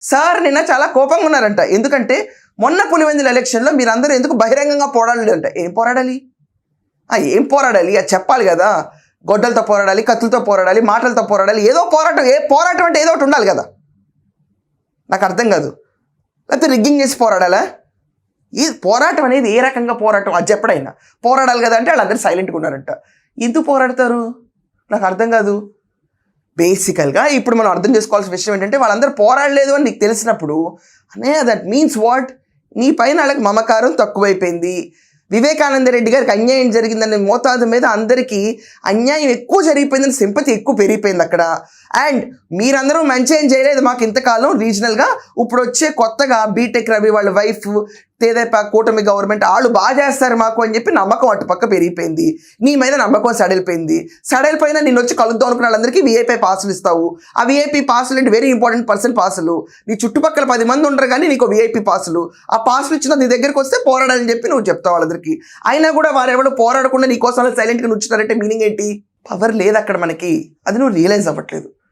Sir నిన్న చాలా కోపంగా ఉన్నారంట. ఎందుకంటే మొన్న పులివెందుల ఎలక్షన్లో మీరందరూ ఎందుకు బహిరంగంగా పోరాడలేదంట. ఏం పోరాడాలి? ఏం పోరాడాలి? అది చెప్పాలి కదా. గొడ్డలతో పోరాడాలి, కత్తులతో పోరాడాలి, మాటలతో పోరాడాలి, ఏదో పోరాటం. ఏ పోరాటం అంటే ఏదో ఒకటి ఉండాలి కదా. నాకు అర్థం కాదు. లేకపోతే రిగ్గింగ్ చేసి పోరాడాలా? ఈ పోరాటం అనేది ఏ రకంగా పోరాటం అది చెప్పడైనా పోరాడాలి కదా అంటే వాళ్ళందరూ సైలెంట్గా ఉన్నారంట. ఎందుకు పోరాడతారు నాకు అర్థం కాదు. బేసికల్గా ఇప్పుడు మనం అర్థం చేసుకోవాల్సిన విషయం ఏంటంటే వాళ్ళందరూ పోరాడలేదు అని నీకు తెలిసినప్పుడు అనే దట్ మీన్స్ వాట్, నీ పైన వాళ్ళకి మమకారం తక్కువైపోయింది. వివేకానంద రెడ్డి గారికి అన్యాయం జరిగిందనే మోతాదు మీద అందరికీ అన్యాయం ఎక్కువ జరిగిపోయిందని సింపతి ఎక్కువ పెరిగిపోయింది అక్కడ. అండ్ మీరందరూ మంచి ఏం చేయలేదు మాకు ఇంతకాలం రీజనల్గా. ఇప్పుడు వచ్చే కొత్తగా బీటెక్ రవి వాళ్ళ వైఫ్ తేదేపా కూటమి గవర్నమెంట్ వాళ్ళు బాగా చేస్తారు మాకు అని చెప్పి నమ్మకం అటు పక్క పెరిగిపోయింది. నీ మీద నమ్మకం సడలిపోయింది. సడలిపోయినా నేను వచ్చి కలుద్దాం అనుకున్న వాళ్ళందరికీ వీఐపీ పాసులు ఇస్తావు. ఆ వీఐపీ పాసులు అంటే వెరీ ఇంపార్టెంట్ పర్సన్ పాసులు. నీ చుట్టుపక్కల 10 మంది ఉండరు కానీ నీకు వీఐపీ పాసులు. ఆ పాసులు ఇచ్చిన నీ దగ్గరికి వస్తే పోరాడాలని చెప్పి నువ్వు చెప్తావు వాళ్ళందరికీ. అయినా కూడా వారెవరు పోరాడకుండా నీ కోసం సైలెంట్గా నుంచున్నారంటే మీనింగ్ ఏంటి? పవర్ లేదు అక్కడ మనకి. అది నువ్వు రియలైజ్ అవ్వట్లేదు.